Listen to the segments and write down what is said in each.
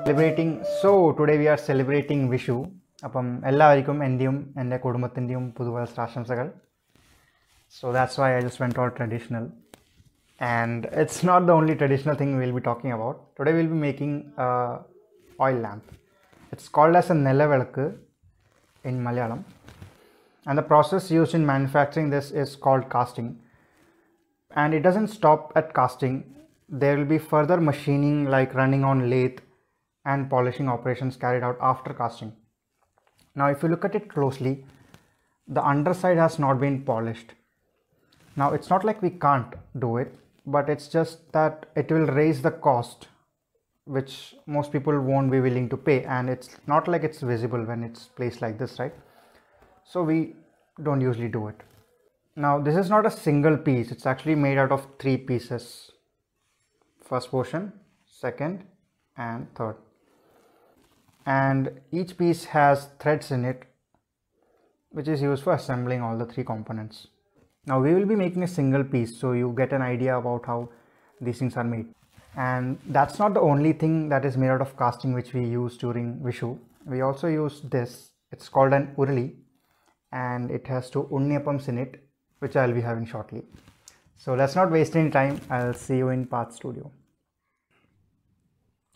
Today we are celebrating Vishu. അപ്പം എല്ലാവർക്കും എൻ്റെയും എൻ്റെ കുടുംബത്തിൻ്റെയും പുതുവത്സരാശംസകൾ. So that's why I just went all traditional. And it's not the only traditional thing we'll be talking about. Today we'll be making a oil lamp. It's called as a Nelavelakku in Malayalam. And the process used in manufacturing this is called casting. And it doesn't stop at casting. There will be further machining like running on lathe and polishing operations carried out after casting. Now if you look at it closely, the underside has not been polished. Now it's not like we can't do it, but it's just that it will raise the cost which most people won't be willing to pay, and it's not like it's visible when it's placed like this, right? So we don't usually do it. Now this is not a single piece, it's actually made out of 3 pieces. First portion, second and third. And each piece has threads in it which is used for assembling all the 3 components. Now we will be making a single piece so you get an idea about how these things are made. And that's not the only thing that is made out of casting which we use during Vishu. We also use this. It's called an urli and it has 2 unni appams in it, which I'll be having shortly. So let's not waste any time. I'll see you in Path Studio.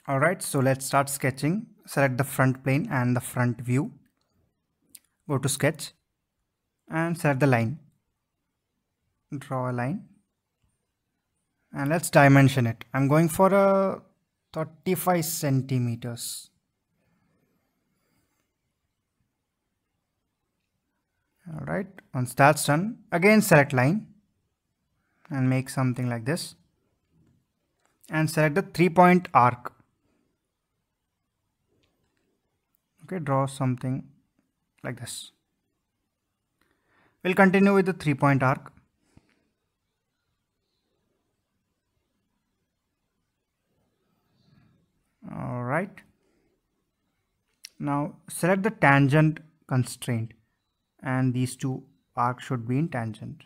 Alright, so let's start sketching. Select the front plane and the front view. Go to sketch and select the line. Draw a line. And let's dimension it. I'm going for a 35 centimeters. Alright, once that's done, again select line and make something like this. And select the 3-point arc. Okay, draw something like this. We'll continue with the 3-point arc. Alright. Now select the tangent constraint and these 2 arcs should be in tangent.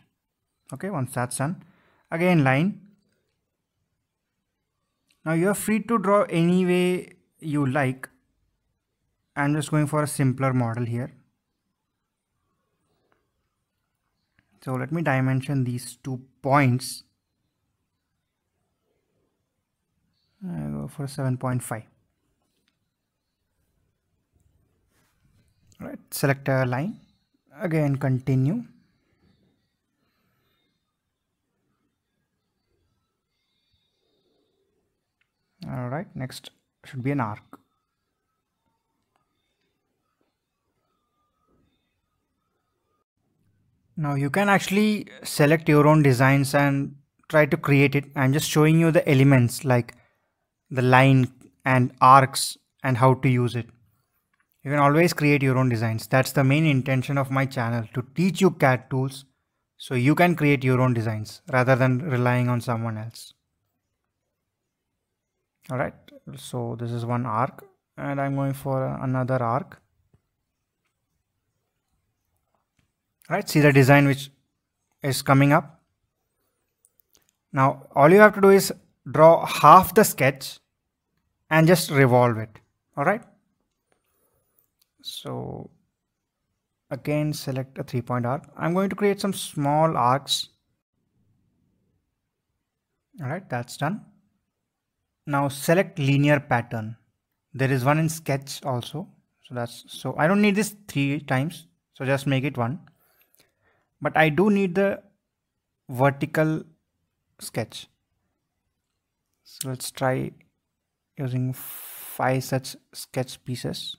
Okay, once that's done, again line. Now you are free to draw any way you like. I'm just going for a simpler model here. So let me dimension these 2 points. I go for 7.5. Alright, select a line. Again continue. Alright, next should be an arc. Now you can actually select your own designs and try to create it. I'm just showing you the elements like the line and arcs and how to use it. You can always create your own designs. That's the main intention of my channel, to teach you CAD tools so you can create your own designs rather than relying on someone else. Alright, so this is one arc and I'm going for another arc. Right, see the design which is coming up. Now all you have to do is draw half the sketch and just revolve it. Alright, so again select a 3-point arc. I'm going to create some small arcs. Alright, that's done. Now select linear pattern. There is one in sketch also, so I don't need this 3 times, so just make it 1. But I do need the vertical sketch. So let's try using 5 such sketch pieces.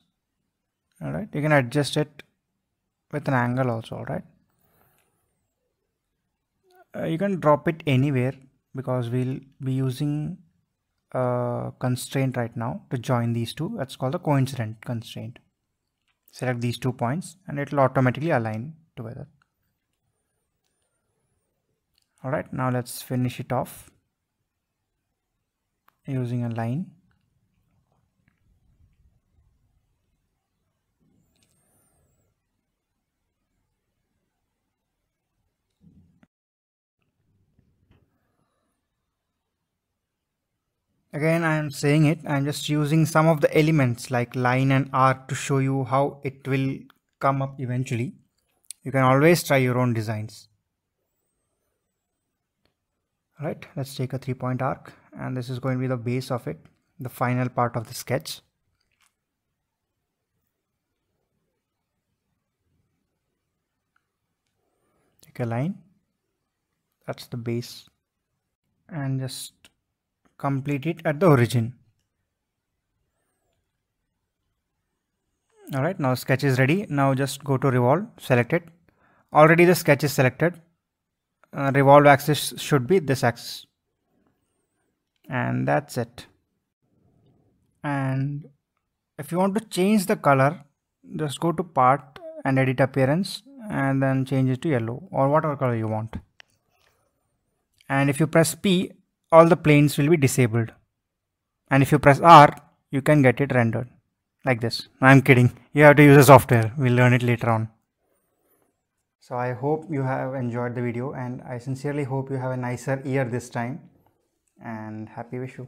Alright, you can adjust it with an angle also, alright. You can drop it anywhere because we'll be using a constraint right now to join these 2. That's called the coincident constraint. Select these 2 points and it will automatically align together. Alright, now let's finish it off using a line. Again, I am saying it, I am just using some of the elements like line and arc to show you how it will come up eventually. You can always try your own designs. Alright, let's take a 3-point arc, and this is going to be the base of it, the final part of the sketch. Take a line, that's the base, and just complete it at the origin. Alright, now sketch is ready. Now just go to revolve, select it. Already the sketch is selected. Revolve axis should be this axis. And that's it. And if you want to change the color, just go to part and edit appearance and then change it to yellow or whatever color you want. And if you press P, all the planes will be disabled. And if you press R, you can get it rendered like this. I'm kidding. You have to use the software. We'll learn it later on. So I hope you have enjoyed the video, and I sincerely hope you have a nicer year this time, and happy Vishu.